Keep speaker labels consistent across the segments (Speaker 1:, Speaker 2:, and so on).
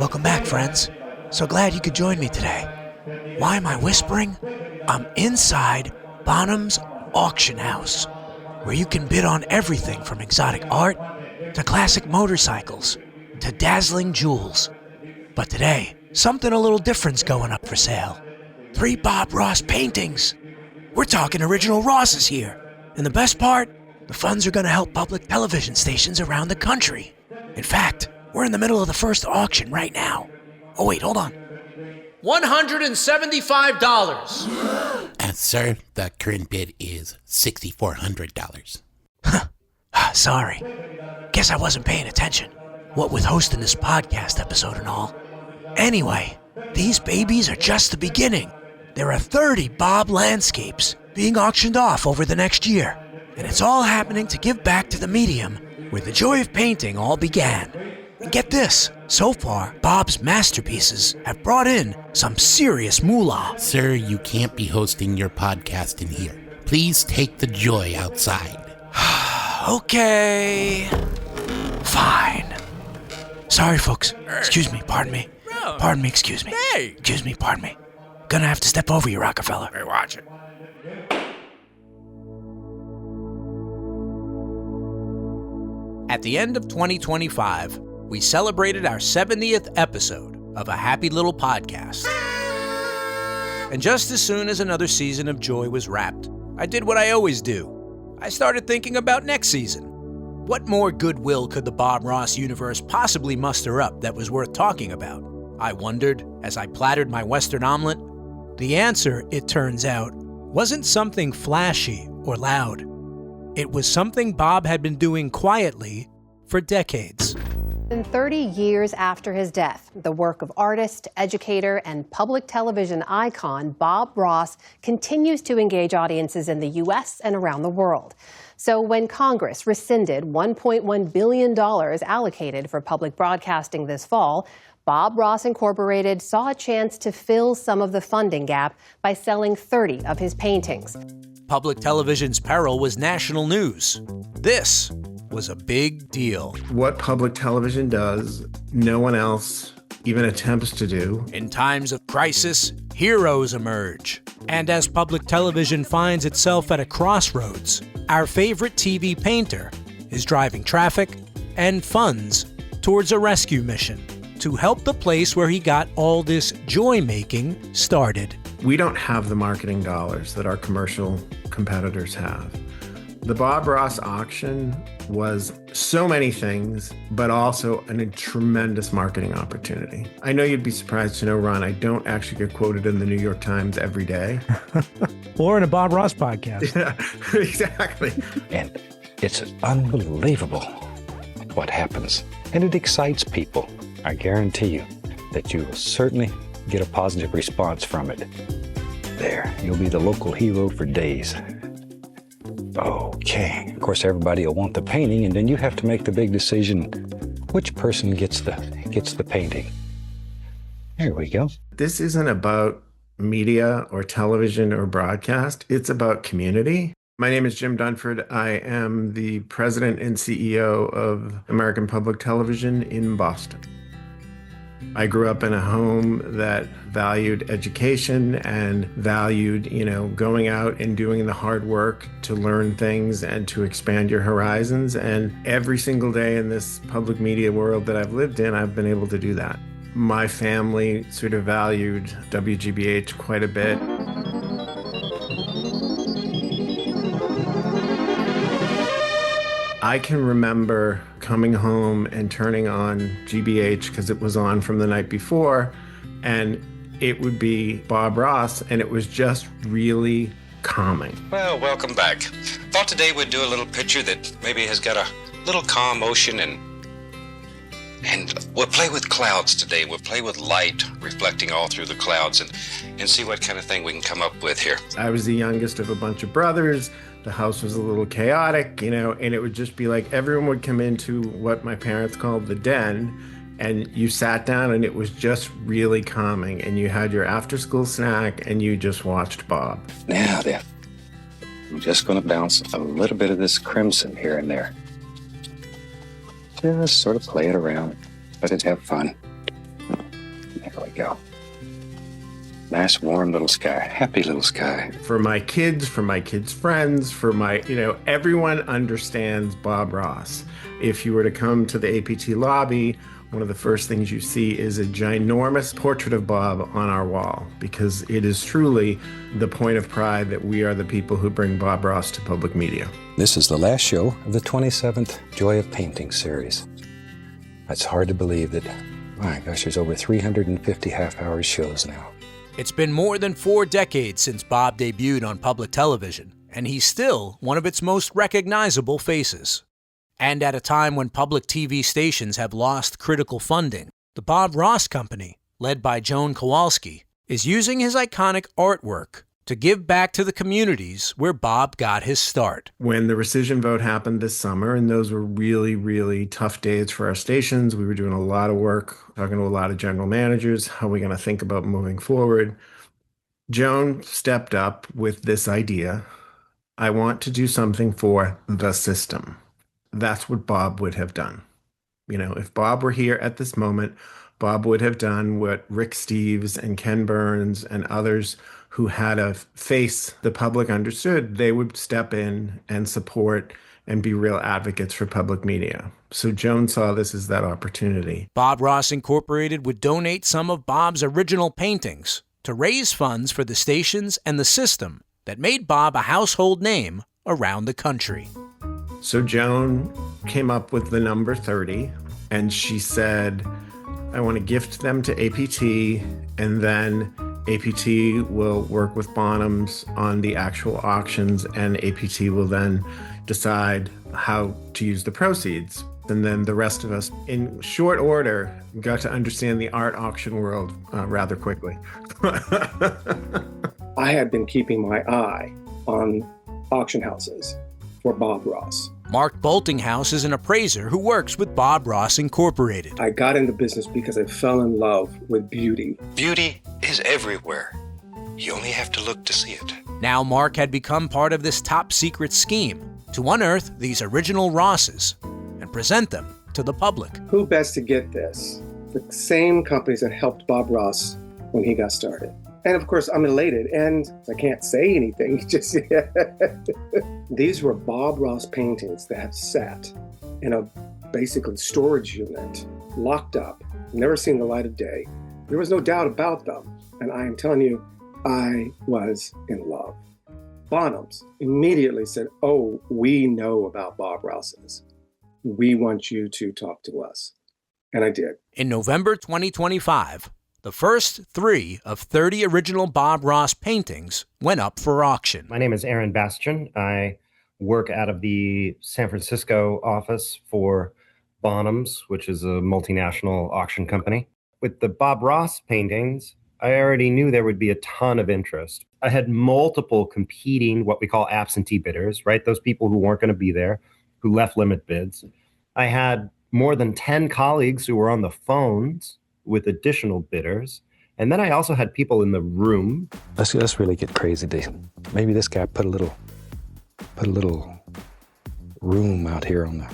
Speaker 1: Welcome back, friends. So glad you could join me today. Why am I whispering? I'm inside Bonhams Auction House, where you can bid on everything from exotic art to classic motorcycles to dazzling jewels. But today, something a little different's going up for sale. 3 Bob Ross paintings. We're talking original Rosses here. And the best part, the funds are going to help public television stations around the country. In fact, we're in the middle of the first auction right now. Oh wait, hold on. $175.
Speaker 2: And sir, the current bid is $6,400.
Speaker 1: Sorry. Guess I wasn't paying attention. What with hosting this podcast episode and all. Anyway, these babies are just the beginning. There are 30 Bob landscapes being auctioned off over the next year. And it's all happening to give back to the medium where the joy of painting all began. And get this, so far, Bob's masterpieces have brought in some serious moolah.
Speaker 2: Sir, you can't be hosting your podcast in here. Please take the joy outside.
Speaker 1: Okay. Fine. Sorry, folks. Excuse me, pardon me. Pardon me, excuse me.
Speaker 3: Hey!
Speaker 1: Excuse me, pardon me. Gonna have to step over you, Rockefeller.
Speaker 3: Hey, watch it.
Speaker 1: At the end of 2025, we celebrated our 70th episode of A Happy Little Podcast. And just as soon as another season of joy was wrapped, I did what I always do. I started thinking about next season. What more goodwill could the Bob Ross universe possibly muster up that was worth talking about? I wondered as I plattered my Western omelet. The answer, it turns out, wasn't something flashy or loud. It was something Bob had been doing quietly for decades.
Speaker 4: 30 years after his death, the work of artist, educator, and public television icon Bob Ross continues to engage audiences in the U.S. and around the world. So when Congress rescinded $1.1 billion allocated for public broadcasting this fall, Bob Ross Incorporated saw a chance to fill some of the funding gap by selling 30 of his paintings.
Speaker 1: Public television's peril was national news. This was a big deal.
Speaker 5: What public television does, no one else even attempts to do.
Speaker 1: In times of crisis, heroes emerge. And as public television finds itself at a crossroads, our favorite TV painter is driving traffic and funds towards a rescue mission to help the place where he got all this joy-making started.
Speaker 5: We don't have the marketing dollars that our commercial competitors have. The Bob Ross auction was so many things, but also a tremendous marketing opportunity. I know you'd be surprised to know, Ron, I don't actually get quoted in the New York Times every day.
Speaker 6: Or in a Bob Ross podcast.
Speaker 5: Yeah, exactly.
Speaker 7: And it's unbelievable what happens. And it excites people. I guarantee you that you will certainly get a positive response from it. There, you'll be the local hero for days. Okay, of course everybody will want the painting, and then you have to make the big decision, which person gets the painting. There we go.
Speaker 5: This isn't about media or television or broadcast. It's about community. My name is Jim Dunford. I am the president and CEO of American Public Television in Boston. I grew up in a home that valued education and valued, going out and doing the hard work to learn things and to expand your horizons. And every single day in this public media world that I've lived in, I've been able to do that. My family sort of valued WGBH quite a bit. I can remember coming home and turning on GBH because it was on from the night before, and it would be Bob Ross, and it was just really calming.
Speaker 8: Well, welcome back. Thought today we'd do a little picture that maybe has got a little calm motion, and we'll play with clouds today. We'll play with light reflecting all through the clouds and see what kind of thing we can come up with here.
Speaker 5: I was the youngest of a bunch of brothers. The house was a little chaotic, and it would just be like everyone would come into what my parents called the den, and you sat down and it was just really calming, and you had your after-school snack and you just watched Bob.
Speaker 7: Now then, I'm just going to bounce a little bit of this crimson here and there. Just sort of play it around, let it have fun. There we go. Nice warm little sky, happy little sky.
Speaker 5: For my kids' friends, everyone understands Bob Ross. If you were to come to the APT lobby, one of the first things you see is a ginormous portrait of Bob on our wall, because it is truly the point of pride that we are the people who bring Bob Ross to public media.
Speaker 7: This is the last show of the 27th Joy of Painting series. It's hard to believe that, my gosh, there's over 350 half-hour shows now.
Speaker 1: It's been more than 4 decades since Bob debuted on public television, and he's still one of its most recognizable faces. And at a time when public TV stations have lost critical funding, the Bob Ross Company, led by Joan Kowalski, is using his iconic artwork to give back to the communities where Bob got his start.
Speaker 5: When the rescission vote happened this summer, and those were really, really tough days for our stations, we were doing a lot of work, talking to a lot of general managers, how are we going to think about moving forward? Joan stepped up with this idea: I want to do something for the system. That's what Bob would have done. If Bob were here at this moment, Bob would have done what Rick Steves and Ken Burns and others who had a face the public understood. They would step in and support and be real advocates for public media. So Joan saw this as that opportunity.
Speaker 1: Bob Ross Incorporated would donate some of Bob's original paintings to raise funds for the stations and the system that made Bob a household name around the country.
Speaker 5: So Joan came up with the number 30, and she said, I want to gift them to APT, and then APT will work with Bonhams on the actual auctions, and APT will then decide how to use the proceeds. And then the rest of us, in short order, got to understand the art auction world rather quickly.
Speaker 3: I had been keeping my eye on auction houses for Bob Ross.
Speaker 1: Mark Boltinghouse is an appraiser who works with Bob Ross Incorporated.
Speaker 3: I got into business because I fell in love with beauty.
Speaker 8: Beauty is everywhere. You only have to look to see it.
Speaker 1: Now Mark had become part of this top-secret scheme to unearth these original Rosses and present them to the public.
Speaker 3: Who best to get this? The same companies that helped Bob Ross when he got started. And of course, I'm elated, and I can't say anything just yet. These were Bob Ross paintings that have sat in a basically storage unit, locked up, never seen the light of day. There was no doubt about them. And I am telling you, I was in love. Bonhams immediately said, oh, we know about Bob Ross's. We want you to talk to us. And I did.
Speaker 1: In November 2025, the first 3 of 30 original Bob Ross paintings went up for auction.
Speaker 9: My name is Aaron Bastian. I work out of the San Francisco office for Bonhams, which is a multinational auction company. With the Bob Ross paintings, I already knew there would be a ton of interest. I had multiple competing, what we call absentee bidders, right? Those people who weren't going to be there, who left limit bids. I had more than 10 colleagues who were on the phones with additional bidders. And then I also had people in the room.
Speaker 7: Let's really get crazy. Maybe this guy put a little room out here on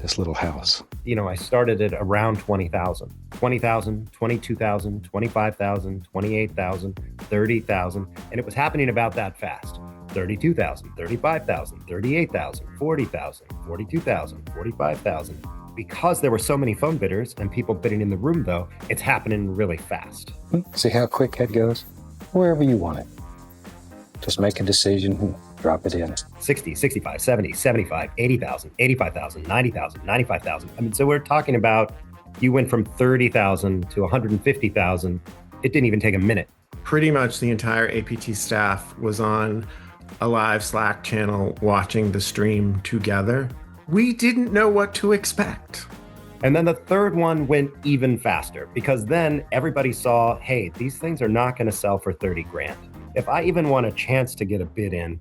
Speaker 7: this little house.
Speaker 9: I started at around 20,000, 20,000, 22,000, 25,000, 28,000, 30,000. And it was happening about that fast. 32,000, 35,000, 38,000, 40,000, 42,000, 45,000. Because there were so many phone bidders and people bidding in the room, though, it's happening really fast.
Speaker 7: See how quick that goes? Wherever you want it. Just make a decision and drop it in.
Speaker 9: 60, 65, 70, 75, 80,000, 85,000, 90,000, 95,000. I mean, so we're talking about you went from 30,000 to 150,000. It didn't even take a minute.
Speaker 5: Pretty much the entire APT staff was on a live Slack channel watching the stream together. We didn't know what to expect.
Speaker 9: And then the third one went even faster, because then everybody saw, hey, these things are not going to sell for 30 grand. If I even want a chance to get a bid in,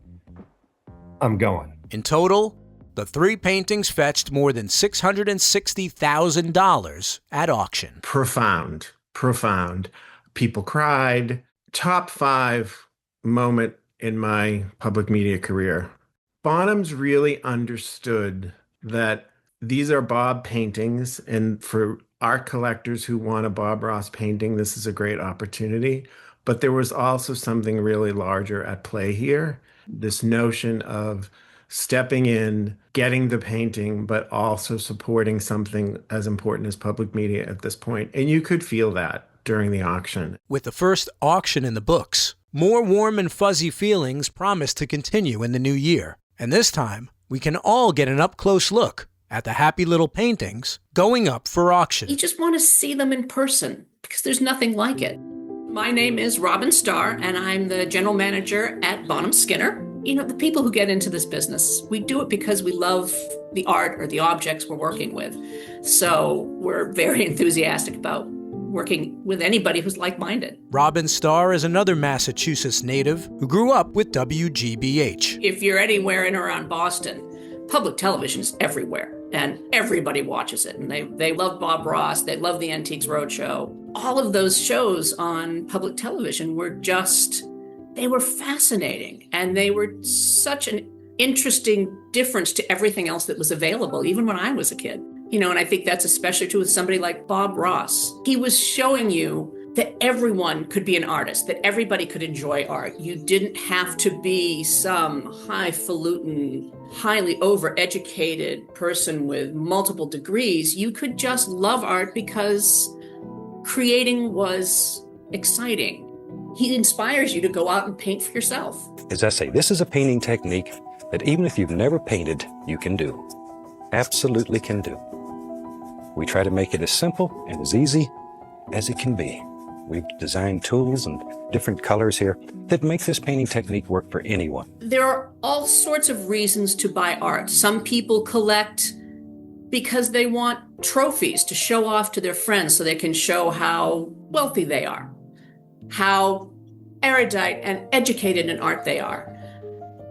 Speaker 9: I'm going.
Speaker 1: In total, the 3 paintings fetched more than $660,000 at auction.
Speaker 5: Profound. People cried. Top 5 moment in my public media career Bonhams really understood that these are Bob paintings, and for art collectors who want a Bob Ross painting, this is a great opportunity. But there was also something really larger at play here. This notion of stepping in, getting the painting, but also supporting something as important as public media at this point. And you could feel that during the auction.
Speaker 1: With the first auction in the books, more warm and fuzzy feelings promise to continue in the new year. And this time, we can all get an up-close look at the happy little paintings going up for auction.
Speaker 10: You just want to see them in person because there's nothing like it. My name is Robin Starr, and I'm the general manager at Bonhams Skinner. You know, the people who get into this business, we do it because we love the art or the objects we're working with. So we're very enthusiastic about working with anybody who's like-minded.
Speaker 1: Robin Starr is another Massachusetts native who grew up with WGBH.
Speaker 10: If you're anywhere in or around Boston, public television is everywhere, and everybody watches it. And they love Bob Ross, they love the Antiques Roadshow. All of those shows on public television were they were fascinating, and they were such an interesting difference to everything else that was available, even when I was a kid. You know, and I think that's especially true with somebody like Bob Ross. He was showing you that everyone could be an artist, that everybody could enjoy art. You didn't have to be some highfalutin, highly overeducated person with multiple degrees. You could just love art because creating was exciting. He inspires you to go out and paint for yourself.
Speaker 7: As I say, this is a painting technique that even if you've never painted, you can do. Absolutely can do. We try to make it as simple and as easy as it can be. We've designed tools and different colors here that make this painting technique work for anyone.
Speaker 10: There are all sorts of reasons to buy art. Some people collect because they want trophies to show off to their friends so they can show how wealthy they are, how erudite and educated in art they are.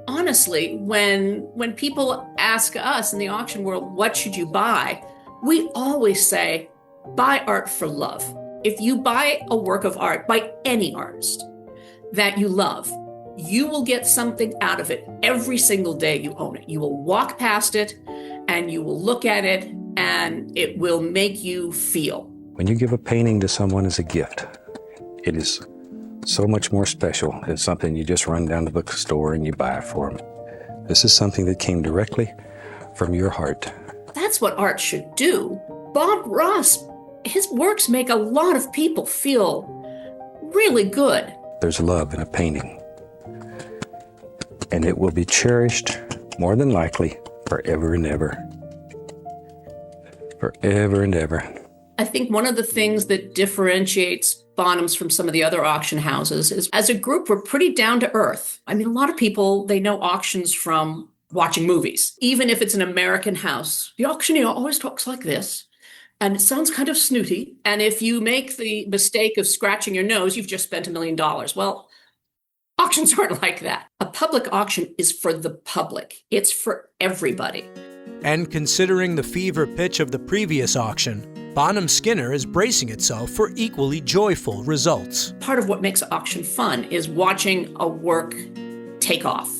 Speaker 10: Honestly, when people ask us in the auction world, what should you buy? We always say, buy art for love. If you buy a work of art by any artist that you love, you will get something out of it every single day you own it. You will walk past it and you will look at it and it will make you feel.
Speaker 7: When you give a painting to someone as a gift, it is so much more special than something you just run down to the store and you buy it for them. This is something that came directly from your heart.
Speaker 10: That's what art should do. Bob Ross, his works make a lot of people feel really good.
Speaker 7: There's love in a painting, and it will be cherished more than likely forever and ever. Forever and ever.
Speaker 10: I think one of the things that differentiates Bonhams from some of the other auction houses is, as a group, we're pretty down to earth. I mean, a lot of people, they know auctions from watching movies. Even if it's an American house, the auctioneer always talks like this, and it sounds kind of snooty. And if you make the mistake of scratching your nose, you've just spent $1 million. Well, auctions aren't like that. A public auction is for the public. It's for everybody.
Speaker 1: And considering the fever pitch of the previous auction, Bonhams Skinner is bracing itself for equally joyful results.
Speaker 10: Part of what makes auction fun is watching a work take off.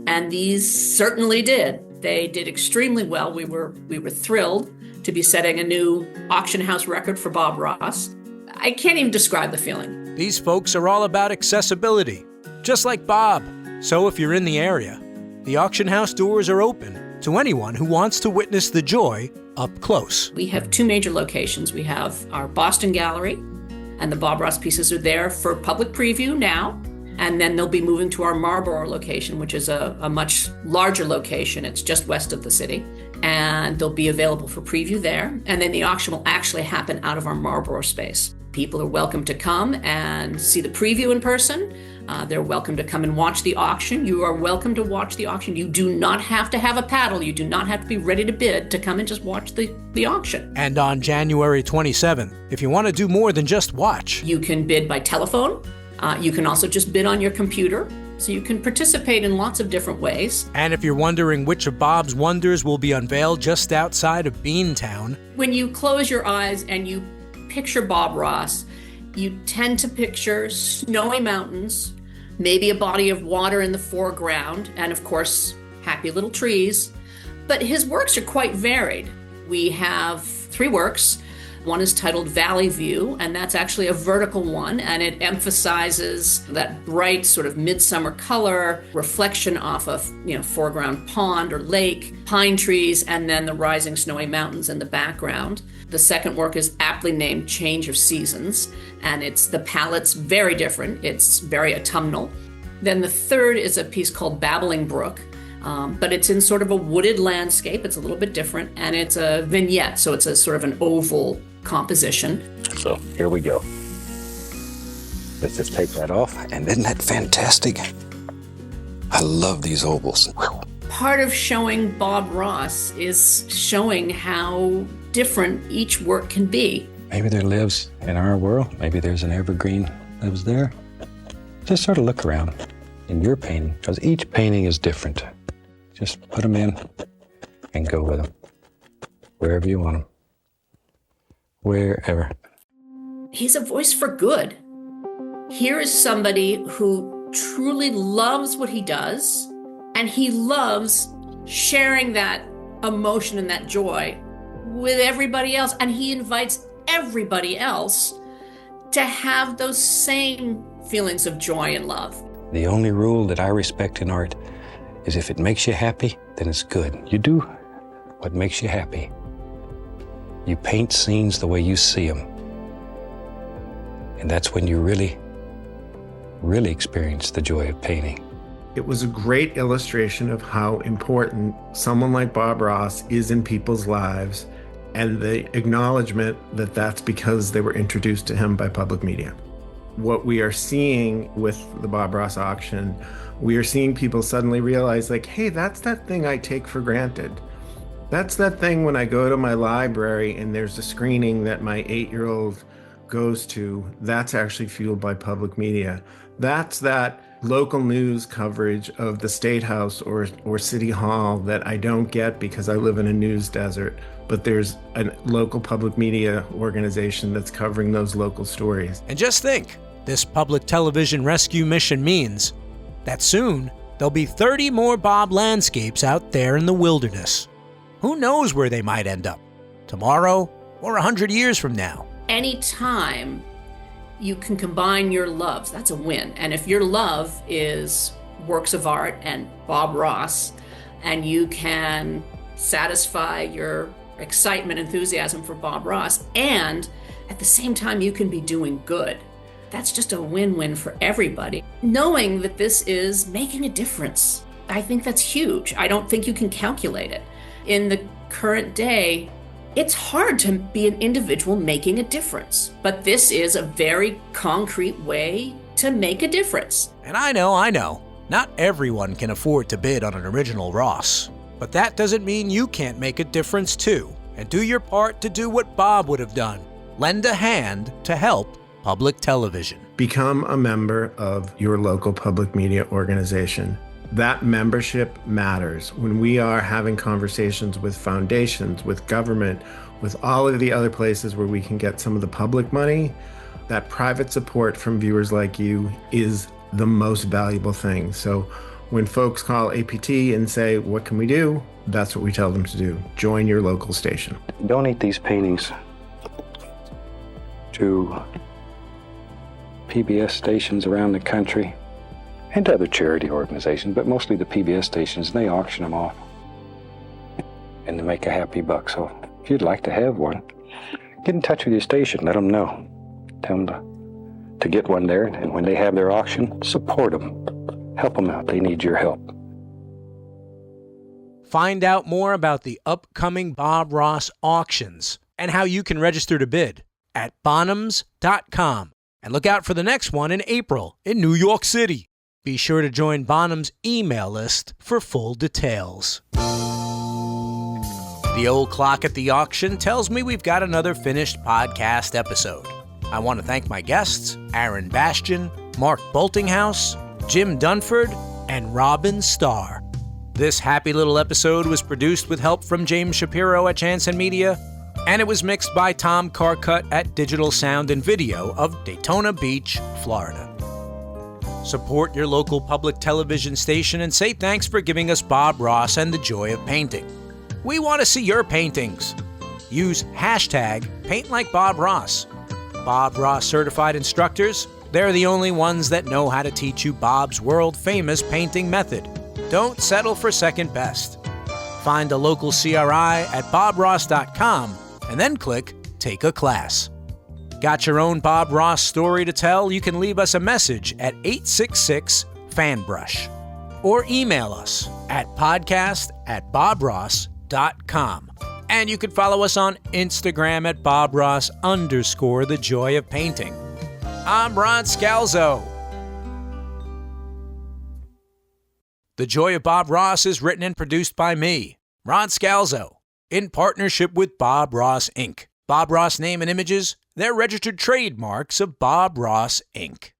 Speaker 10: And these certainly did. They did extremely well. We were thrilled to be setting a new auction house record for Bob Ross. I can't even describe the feeling.
Speaker 1: These folks are all about accessibility, just like Bob. So if you're in the area, the auction house doors are open to anyone who wants to witness the joy up close.
Speaker 10: We have two major locations. We have our Boston Gallery, and the Bob Ross pieces are there for public preview now. And then they'll be moving to our Marlborough location, which is a much larger location. It's just west of the city. And they'll be available for preview there. And then the auction will actually happen out of our Marlborough space. People are welcome to come and see the preview in person. They're welcome to come and watch the auction. You are welcome to watch the auction. You do not have to have a paddle. You do not have to be ready to bid to come and just watch the auction.
Speaker 1: And on January 27th, if you want to do more than just watch,
Speaker 10: you can bid by telephone. You can also just bid on your computer. So you can participate in lots of different ways.
Speaker 1: And if you're wondering which of Bob's wonders will be unveiled just outside of Beantown,
Speaker 10: when you close your eyes and you picture Bob Ross, you tend to picture snowy mountains, maybe a body of water in the foreground, and of course, Happy Little Trees. But his works are quite varied. We have 3 works. One is titled Valley View, and that's actually a vertical one, and it emphasizes that bright sort of midsummer color, reflection off of, foreground pond or lake, pine trees, and then the rising snowy mountains in the background. The second work is aptly named Change of Seasons, and the palette's very different. It's very autumnal. Then the third is a piece called Babbling Brook, but it's in sort of a wooded landscape. It's a little bit different, and it's a vignette, so it's a sort of an oval composition.
Speaker 7: So here we go. Let's just take that off.
Speaker 8: And isn't that fantastic? I love these ovals.
Speaker 10: Part of showing Bob Ross is showing how different each work can be.
Speaker 7: Maybe there lives in our world, maybe there's an evergreen lives there. Just sort of look around in your painting, because each painting is different. Just put them in and go with them. Wherever you want them. Wherever.
Speaker 10: He's a voice for good. Here is somebody who truly loves what he does, and he loves sharing that emotion and that joy with everybody else, and he invites everybody else to have those same feelings of joy and love.
Speaker 7: The only rule that I respect in art is if it makes you happy, then it's good. You do what makes you happy. You paint scenes the way you see them. And that's when you really, really experience the joy of painting.
Speaker 5: It was a great illustration of how important someone like Bob Ross is in people's lives, and the acknowledgement that that's because they were introduced to him by public media. What we are seeing with the Bob Ross auction, we are seeing people suddenly realize, like, hey, that's that thing I take for granted. That's that thing when I go to my library and there's a screening that my 8-year-old goes to, that's actually fueled by public media. That's that local news coverage of the State House or City Hall that I don't get because I live in a news desert, but there's a local public media organization that's covering those local stories.
Speaker 1: And just think, this public television rescue mission means that soon there'll be 30 more Bob landscapes out there in the wilderness. Who knows where they might end up, tomorrow or 100 years from now?
Speaker 10: Anytime you can combine your loves, that's a win. And if your love is works of art and Bob Ross, and you can satisfy your excitement, enthusiasm for Bob Ross, and at the same time you can be doing good, that's just a win-win for everybody. Knowing that this is making a difference, I think that's huge. I don't think you can calculate it. In the current day, it's hard to be an individual making a difference, but this is a very concrete way to make a difference.
Speaker 1: And I know, not everyone can afford to bid on an original Ross, but that doesn't mean you can't make a difference too, and do your part to do what Bob would have done. Lend a hand to help public television.
Speaker 5: Become a member of your local public media organization. That membership matters. When we are having conversations with foundations, with government, with all of the other places where we can get some of the public money, that private support from viewers like you is the most valuable thing. So when folks call APT and say, what can we do? That's what we tell them to do. Join your local station.
Speaker 7: Donate these paintings to PBS stations around the country and to other charity organizations, but mostly the PBS stations, and they auction them off and they make a happy buck. So if you'd like to have one, get in touch with your station, let them know. Tell them to get one there, and when they have their auction, support them. Help them out. They need your help.
Speaker 1: Find out more about the upcoming Bob Ross auctions and how you can register to bid at bonhams.com. And look out for the next one in April in New York City. Be sure to join Bonhams' email list for full details. The old clock at the auction tells me we've got another finished podcast episode. I want to thank my guests, Aaron Bastian, Mark Boltinghouse, Jim Dunford, and Robin Starr. This happy little episode was produced with help from James Shapiro at Jansen Media, and it was mixed by Tom Carcutt at Digital Sound and Video of Daytona Beach, Florida. Support your local public television station and say thanks for giving us Bob Ross and the joy of painting. We want to see your paintings. Use hashtag #PaintLikeBobRoss. Bob Ross certified instructors, they're the only ones that know how to teach you Bob's world-famous painting method. Don't settle for second best. Find a local CRI at bobross.com and then click Take a Class. Got your own Bob Ross story to tell? You can leave us a message at 866-FANBRUSH or email us at podcast@bobross.com. And you can follow us on Instagram at BobRoss_The Joy of Painting. I'm Ron Scalzo. The Joy of Bob Ross is written and produced by me, Ron Scalzo, in partnership with Bob Ross, Inc. Bob Ross name and images, they're registered trademarks of Bob Ross, Inc.